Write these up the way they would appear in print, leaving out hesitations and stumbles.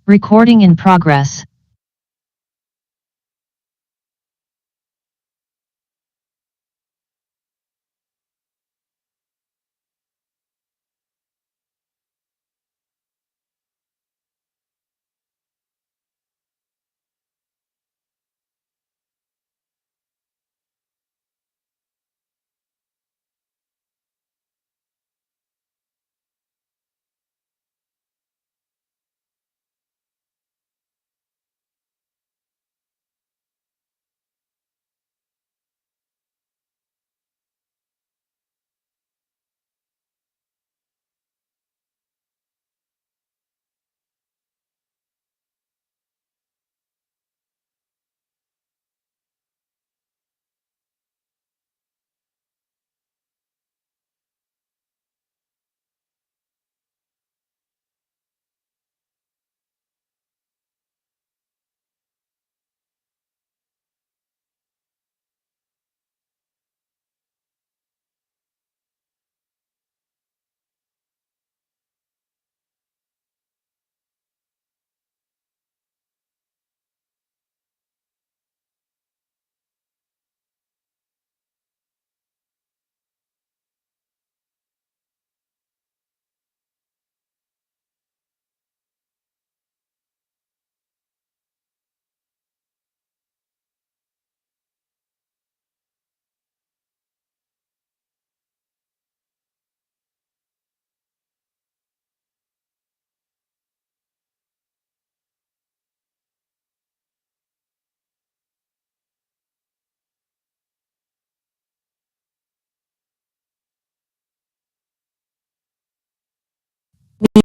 Recording in progress.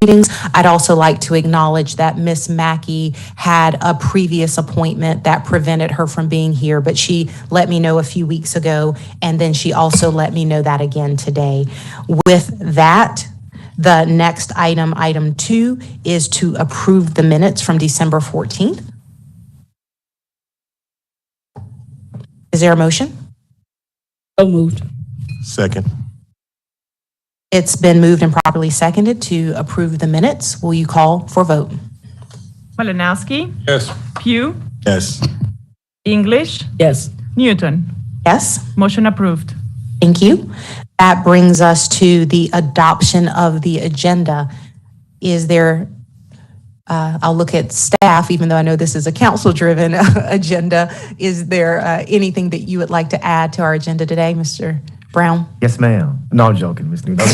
Meetings. I'd also like to acknowledge that Miss Mackey had a previous appointment that prevented her from being here, but she let me know a few weeks ago, and then she also let me know that again today. With that, the next item, item 2, is to approve the minutes from December 14th. Is there a motion? So moved. Second. It's been moved and properly seconded to approve the minutes. Will you call for vote? Malinowski, Yes. Pugh, Yes. English, Yes. Newton. Yes. Motion approved. Thank you. That brings us to the adoption of the agenda. Is there, I'll look at staff, even though I know this is a council-driven agenda. Is there anything that you would like to add to our agenda today, Mr. Brown? Yes, ma'am. No, I'm joking, Ms. Newton.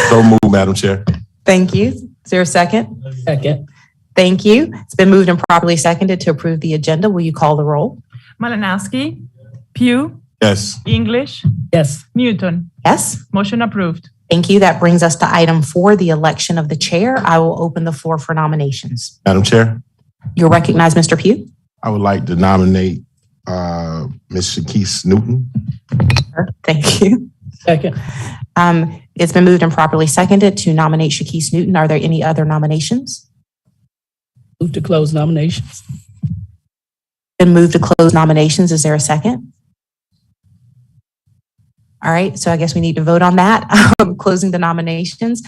So moved, Madam Chair. Thank you. Is there a second? Second. Thank you. It's been moved and properly seconded to approve the agenda. Will you call the roll? Malinowski, Pugh, Yes. English, Yes. Newton. Yes. Motion approved. Thank you. That brings us to item 4, the election of the chair. I will open the floor for nominations. Madam Chair, You'll recognize Mr. Pugh. I would like to nominate Ms. Shakise Newton. Thank you. Second. It's been moved and properly seconded to nominate Shakise Newton. Are there any other nominations? Move to close nominations. Been moved to close nominations. Is there a second? All right, so I guess we need to vote on that. Closing the nominations.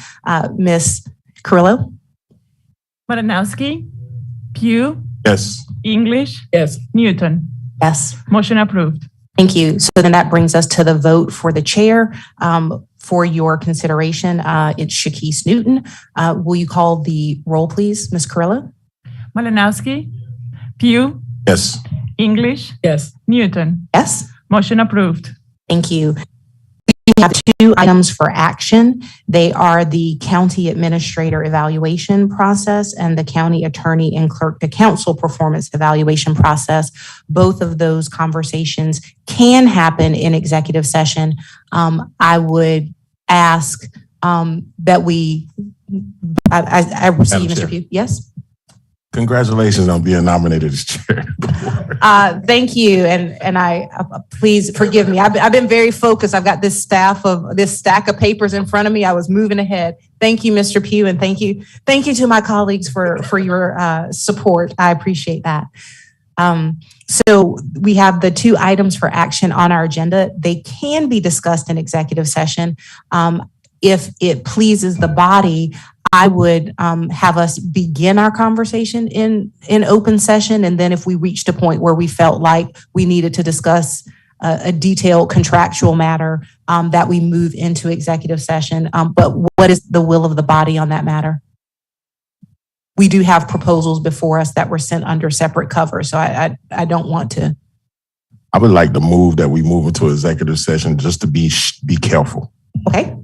Ms. Carrillo? Malinowski, Pugh, Yes. English, Yes. Newton. Yes. Motion approved. Thank you. So then that brings us to the vote for the chair. For your consideration, it's Shakise Newton. Will you call the roll, please, Ms. Carrillo? Malinowski, Pugh, Yes. English, Yes. Newton. Yes. Motion approved. Thank you. We have 2 items for action. They are the county administrator evaluation process and the county attorney and clerk to council performance evaluation process. Both of those conversations can happen in executive session. I would ask that we, I receive Madam Mr. Chair. Pugh. Yes. Congratulations on being nominated as chair. Thank you, and I please forgive me. I've been very focused. I've got this stack of papers in front of me. I was moving ahead. Thank you, Mr. Pugh, and thank you to my colleagues for your support. I appreciate that. So we have the 2 items for action on our agenda. They can be discussed in executive session. If it pleases the body, I would have us begin our conversation in open session. And then if we reached a point where we felt like we needed to discuss a detailed contractual matter, that we move into executive session. But what is the will of the body on that matter? We do have proposals before us that were sent under separate cover. So I don't want to. I would like to move that we move into executive session just to be careful. Okay.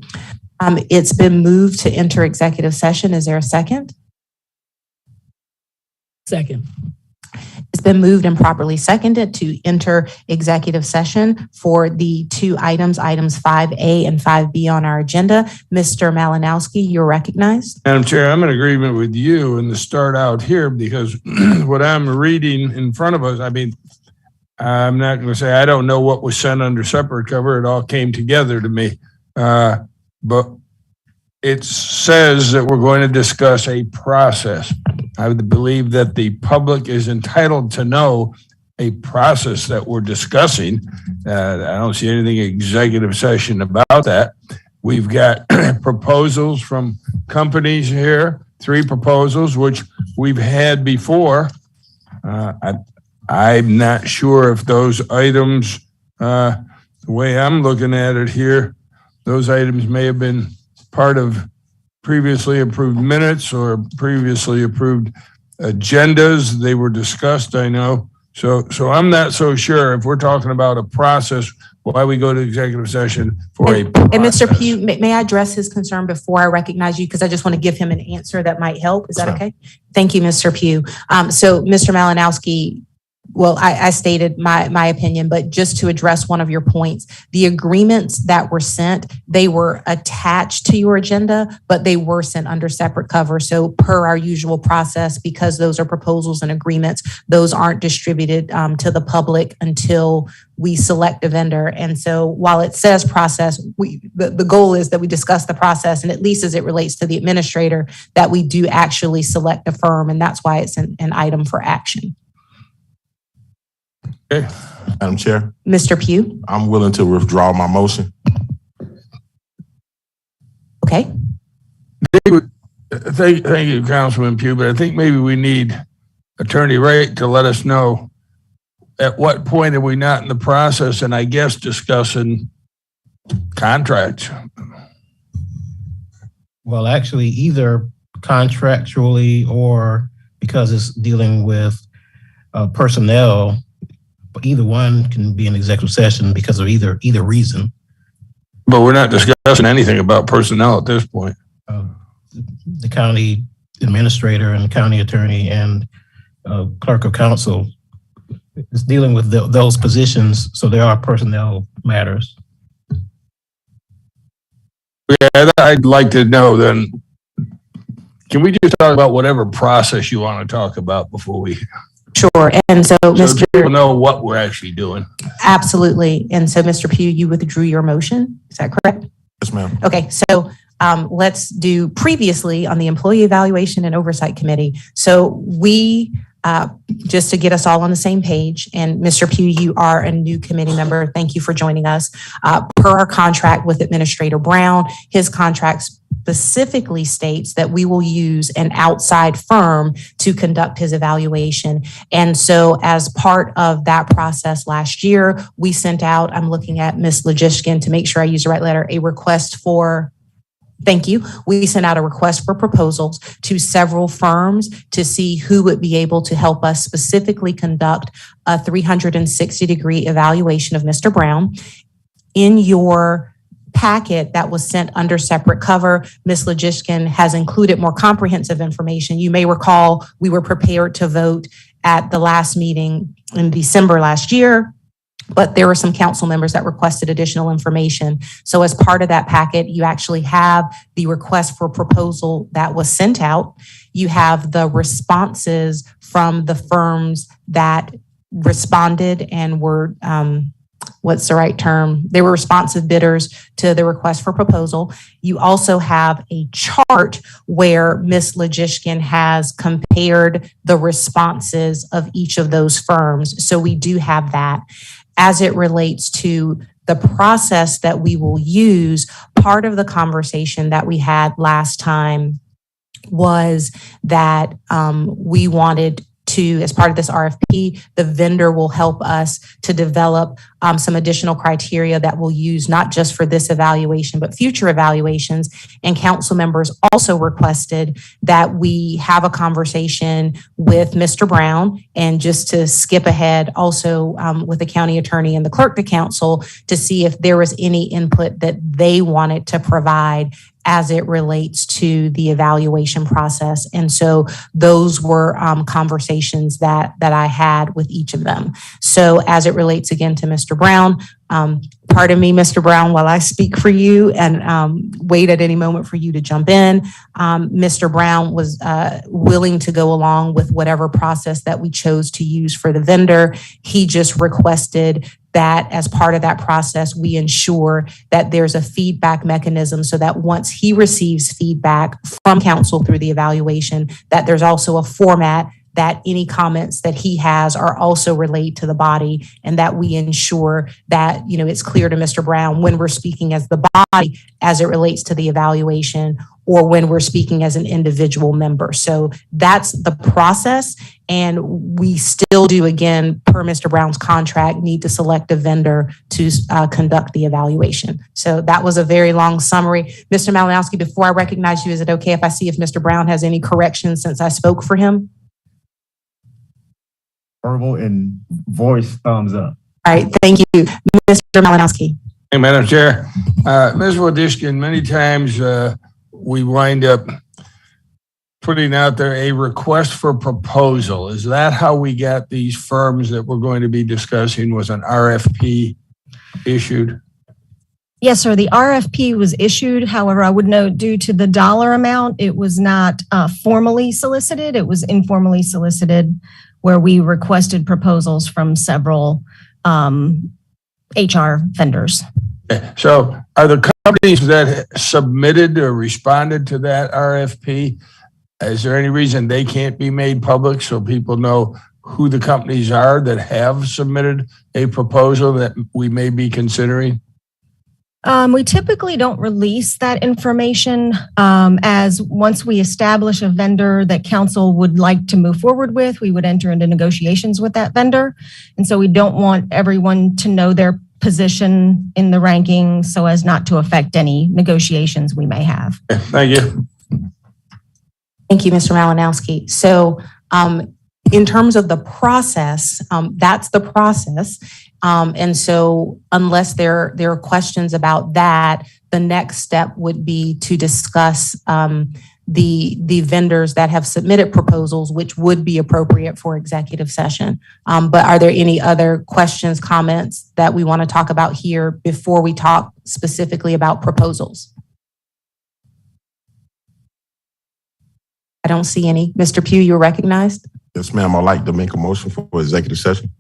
It's been moved to enter executive session. Is there a second? Second. It's been moved and properly seconded to enter executive session for the two items 5A and 5B on our agenda. Mr. Malinowski, you're recognized. Madam Chair, I'm in agreement with you and to start out here because what I'm reading in front of us, I mean, I'm not going to say I don't know what was sent under separate cover. It all came together to me. But it says that we're going to discuss a process. I would believe that the public is entitled to know a process that we're discussing. I don't see anything executive session about that. We've got proposals from companies here, 3 proposals, which we've had before. I'm not sure if those items, the way I'm looking at it here, those items may have been part of previously approved minutes or previously approved agendas. They were discussed, I know. So I'm not so sure if we're talking about a process, why we go to executive session for a process. And Mr. Pugh, may I address his concern before I recognize you? Because I just want to give him an answer that might help. Is that okay? Thank you, Mr. Pugh. So Mr. Malinowski, well, I stated my opinion, but just to address one of your points, the agreements that were sent, they were attached to your agenda, but they were sent under separate cover. So per our usual process, because those are proposals and agreements, those aren't distributed to the public until we select a vendor. And so while it says process, the goal is that we discuss the process, and at least as it relates to the administrator, that we do actually select a firm. And that's why it's an item for action. Okay. Madam Chair, Mr. Pugh? I'm willing to withdraw my motion. Okay. Thank you, Councilman Pugh, but I think maybe we need Attorney Wright to let us know at what point are we not in the process and I guess discussing contracts. Well, actually, either contractually or because it's dealing with personnel, but either one can be an executive session because of either reason. But we're not discussing anything about personnel at this point. The county administrator and the county attorney and clerk of council is dealing with those positions, so there are personnel matters. Yeah, I'd like to know then, can we just talk about whatever process you want to talk about before we... Sure. And so Mr. people know what we're actually doing. Absolutely. And so Mr. Pugh, you withdrew your motion. Is that correct? Yes, ma'am. Okay. So let's do previously on the Employee Evaluation and Oversight Committee. So we, just to get us all on the same page, and Mr. Pugh, you are a new committee member. Thank you for joining us. Per our contract with Administrator Brown, his contract specifically states that we will use an outside firm to conduct his evaluation. And so as part of that process last year, we sent out, I'm looking at Ms. Logishkin to make sure I use the right letter, a request for, thank you. We sent out a request for proposals to several firms to see who would be able to help us specifically conduct a 360-degree evaluation of Mr. Brown. In your packet that was sent under separate cover, Ms. Logishkin has included more comprehensive information. You may recall we were prepared to vote at the last meeting in December last year, but there were some council members that requested additional information. So as part of that packet, you actually have the request for proposal that was sent out. You have the responses from the firms that responded and were what's the right term? They were responsive bidders to the request for proposal. You also have a chart where Ms. Logishkin has compared the responses of each of those firms. So we do have that. As it relates to the process that we will use, part of the conversation that we had last time was that we wanted to, as part of this RFP, the vendor will help us to develop some additional criteria that we'll use not just for this evaluation, but future evaluations. And council members also requested that we have a conversation with Mr. Brown, and just to skip ahead, also with the county attorney and the clerk to council, to see if there was any input that they wanted to provide as it relates to the evaluation process. And so those were conversations that I had with each of them. So as it relates again to Mr. Brown, pardon me, Mr. Brown, while I speak for you and wait at any moment for you to jump in. Mr. Brown was willing to go along with whatever process that we chose to use for the vendor. He just requested that as part of that process, we ensure that there's a feedback mechanism so that once he receives feedback from council through the evaluation, that there's also a format that any comments that he has are also relayed to the body, and that we ensure that, you know, it's clear to Mr. Brown when we're speaking as the body as it relates to the evaluation, or when we're speaking as an individual member. So that's the process. And we still do, again, per Mr. Brown's contract, need to select a vendor to conduct the evaluation. So that was a very long summary. Mr. Malinowski, before I recognize you, is it okay if I see if Mr. Brown has any corrections since I spoke for him? Verbal and voice thumbs up. All right, thank you. Mr. Malinowski. Hey, Madam Chair. Ms. Wadishkin, many times we wind up putting out there a request for proposal. Is that how we got these firms that we're going to be discussing? Was an RFP issued? Yes, sir. The RFP was issued. However, I would note due to the dollar amount, it was not formally solicited. It was informally solicited, where we requested proposals from several HR vendors. So are the companies that submitted or responded to that RFP, is there any reason they can't be made public so people know who the companies are that have submitted a proposal that we may be considering? We typically don't release that information as once we establish a vendor that council would like to move forward with, we would enter into negotiations with that vendor. And so we don't want everyone to know their position in the ranking so as not to affect any negotiations we may have. Thank you. Thank you, Mr. Malinowski. So in terms of the process, that's the process. And so unless there are questions about that, the next step would be to discuss the vendors that have submitted proposals, which would be appropriate for executive session. But are there any other questions, comments that we want to talk about here before we talk specifically about proposals? I don't see any. Mr. Pugh, you're recognized. Yes, ma'am. I'd like to make a motion for executive session.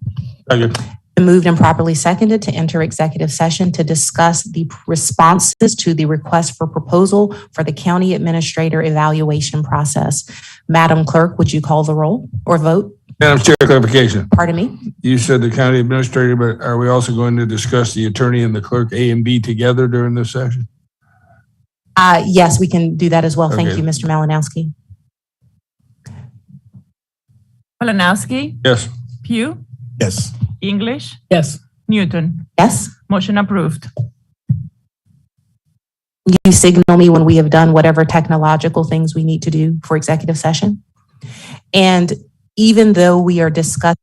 Thank you. Moved and properly seconded to enter executive session to discuss the responses to the request for proposal for the county administrator evaluation process. Madam Clerk, would you call the roll or vote? Madam Chair, clarification. Pardon me? You said the county administrator, but are we also going to discuss the attorney and the clerk A and B together during this session? Yes, we can do that as well. Thank Okay. you, Mr. Malinowski. Malinowski, Yes. Pugh, Yes. English, Yes. Newton. Yes? Motion approved. You signal me when we have done whatever technological things we need to do for executive session. And even though we are discussing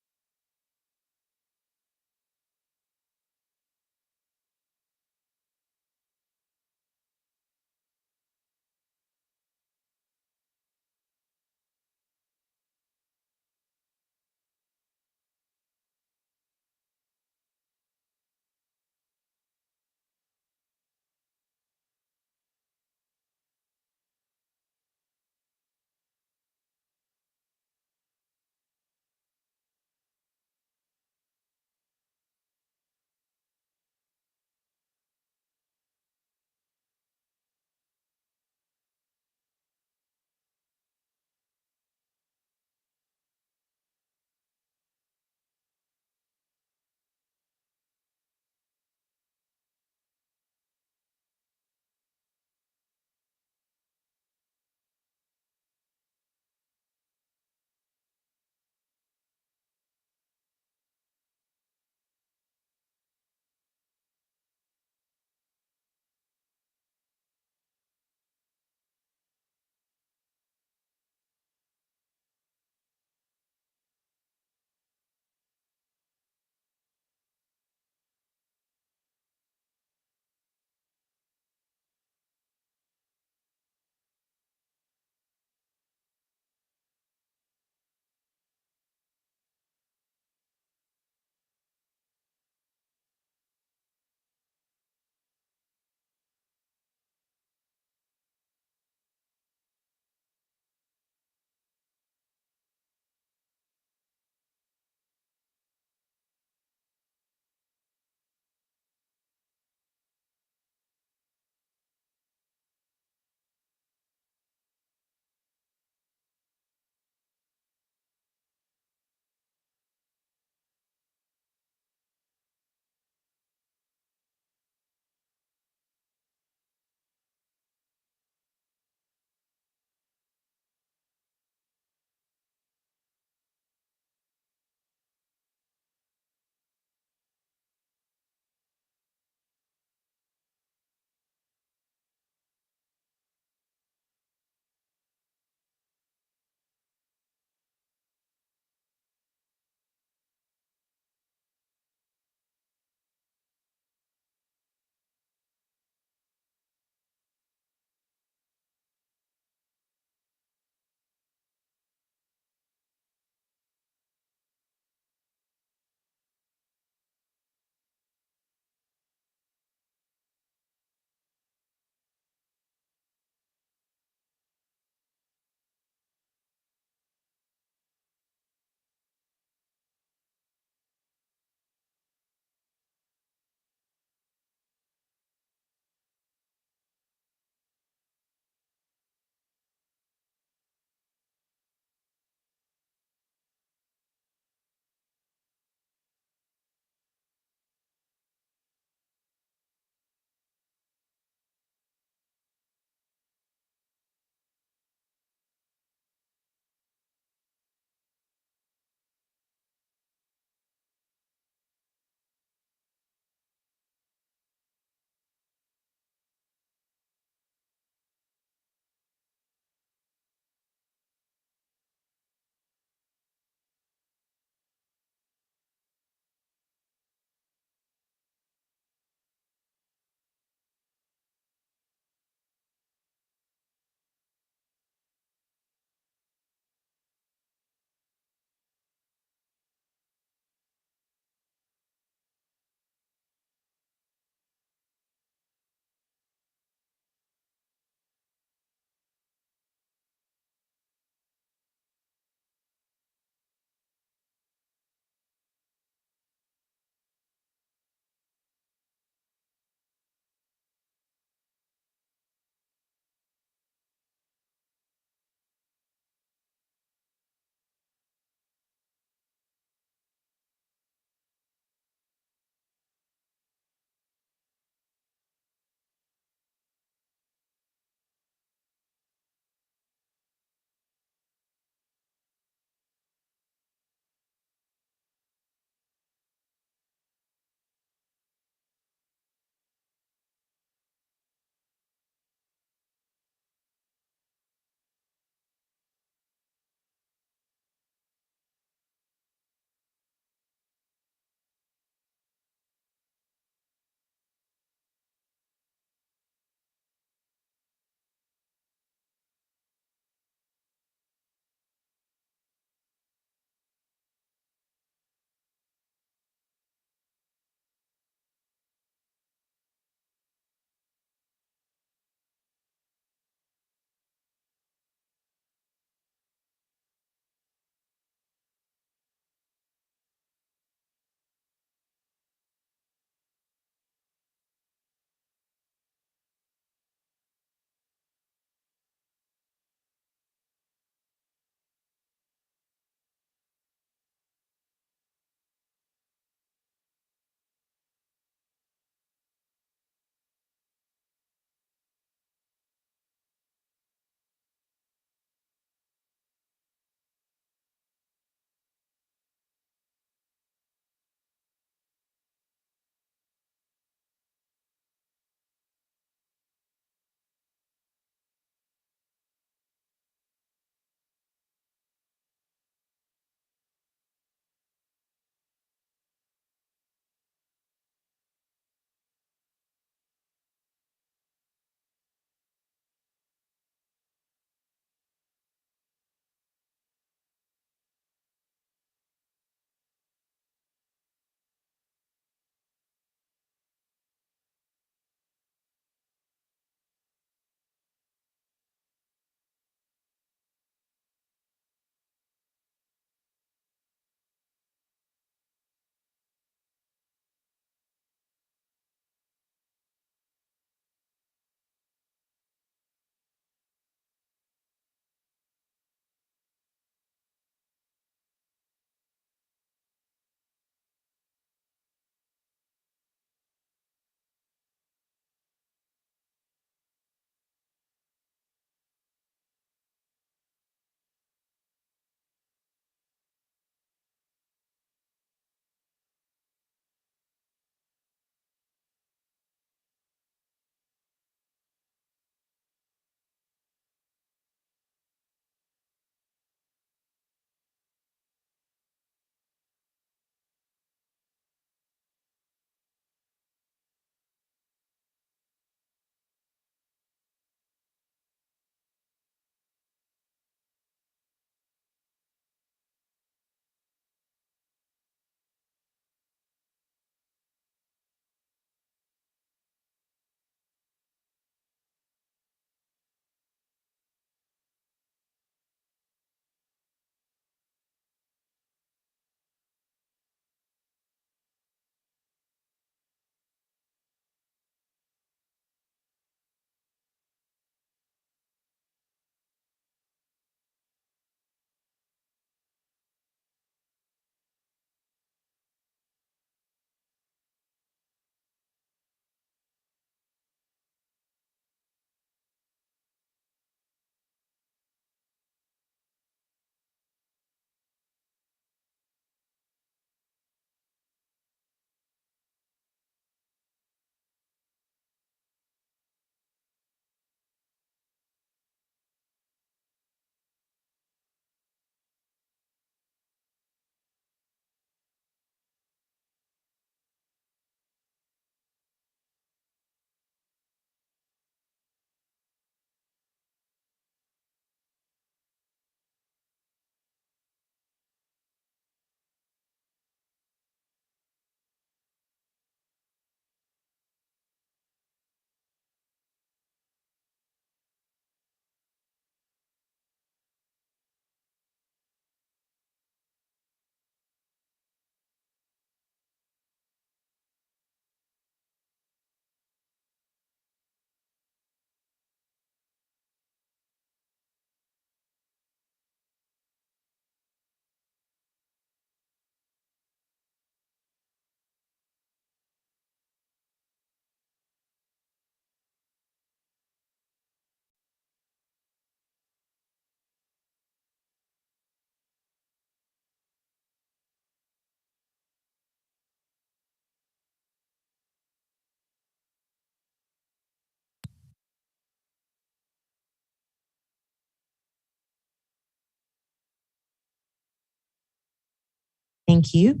Thank you.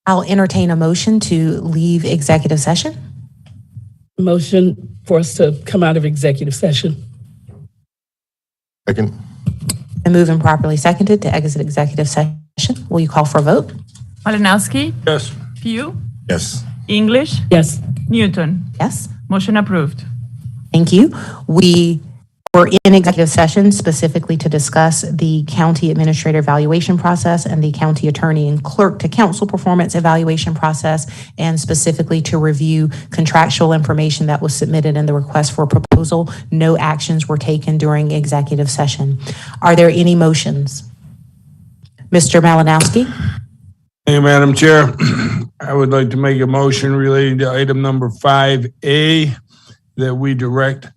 I'll entertain a motion to leave executive session. Motion for us to come out of executive session. Second. And moved and properly seconded to exit executive session. Will you call for a vote? Malinowski, Yes. Pugh, Yes. English, Yes. Newton. Yes. Motion approved. Thank you. We were in executive session specifically to discuss the county administrator evaluation process and the county attorney and clerk to council performance evaluation process, and specifically to review contractual information that was submitted in the request for proposal. No actions were taken during executive session. Are there any motions? Mr. Malinowski? Thank you, Madam Chair. I would like to make a motion relating to item number 5A that we direct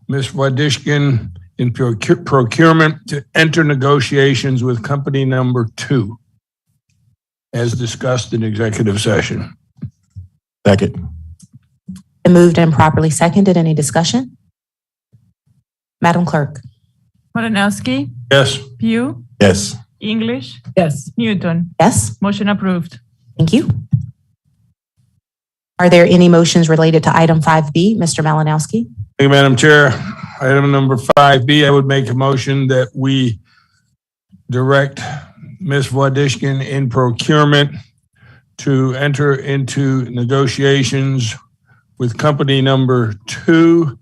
Ms. Wadishkin in procurement to enter negotiations with company number 2 as discussed in executive session. Second. Been moved and properly seconded. Any discussion? Madam Clerk? Malinowski, Yes. Pugh, Yes. English, Yes. Newton. Yes. Motion approved. Thank you. Are there any motions related to item 5B? Mr. Malinowski? Thank you, Madam Chair. Item number 5B, I would make a motion that we direct Ms. Wadishkin in procurement to enter into negotiations with company number 2,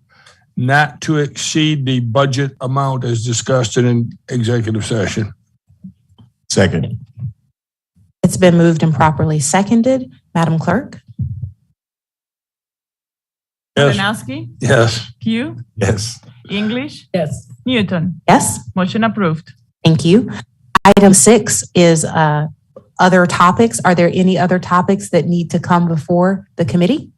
not to exceed the budget amount as discussed in executive session. Second. It's been moved and properly seconded. Madam Clerk? Yes. Malinowski, Yes. Pugh, Yes. English, Yes. Newton. Yes. Motion approved. Thank you. Item 6 is other topics. Are there any other topics that need to come before the committee?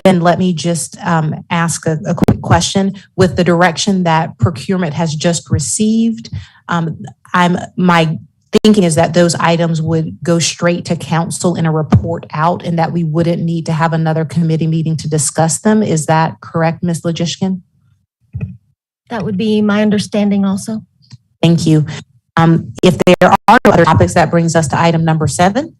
Then let me just ask a quick question. With the direction that procurement has just received, my thinking is that those items would go straight to council in a report out and that we wouldn't need to have another committee meeting to discuss them. Is that correct, Ms. Lajishkin? That would be my understanding also. Thank you. If there are no other topics, that brings us to item number 7.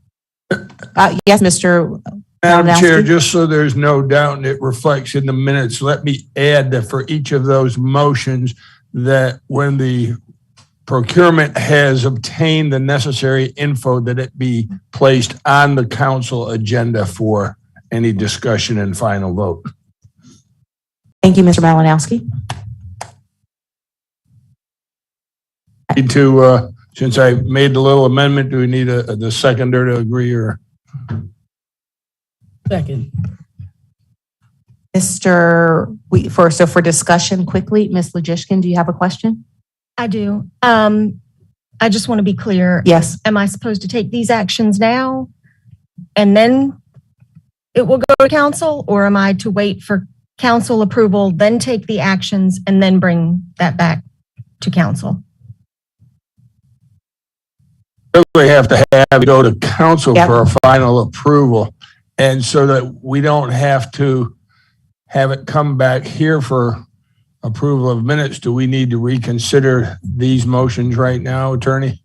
Yes, Mr. Madam Chair, Malinowski? just so there's no doubt and it reflects in the minutes, let me add that for each of those motions, that when the procurement has obtained the necessary info, that it be placed on the council agenda for any discussion and final vote. Thank you, Mr. Malinowski. Need to, since I made the little amendment, do we need the seconder to agree or? Second. For discussion quickly, Ms. Lajishkin, do you have a question? I do. I just want to be clear. Yes. Am I supposed to take these actions now and then it will go to council, or am I to wait for council approval, then take the actions and then bring that back to council? Really have to have it go to council Yep. for a final approval. And so that we don't have to have it come back here for approval of minutes, do we need to reconsider these motions right now, Attorney?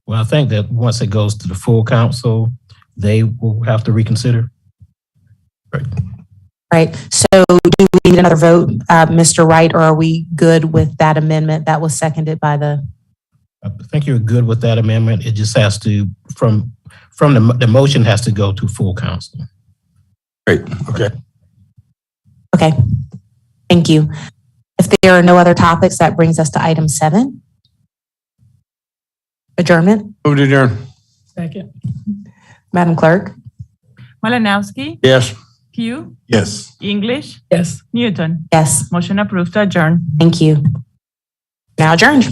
Well, I think that once it goes to the full council, they will have to reconsider. Right. Right. So do we need another vote, Mr. Wright, or are we good with that amendment that was seconded by the? I think you're good with that amendment. It just has to, from the motion has to go to full council. Great, okay. Okay. Thank you. If there are no other topics, that brings us to item 7. Adjournment. Move to adjourn. Second. Madam Clerk? Malinowski, Yes. Pugh, Yes. English, Yes. Newton. Yes. Motion approved to adjourn. Thank you. Now adjourned.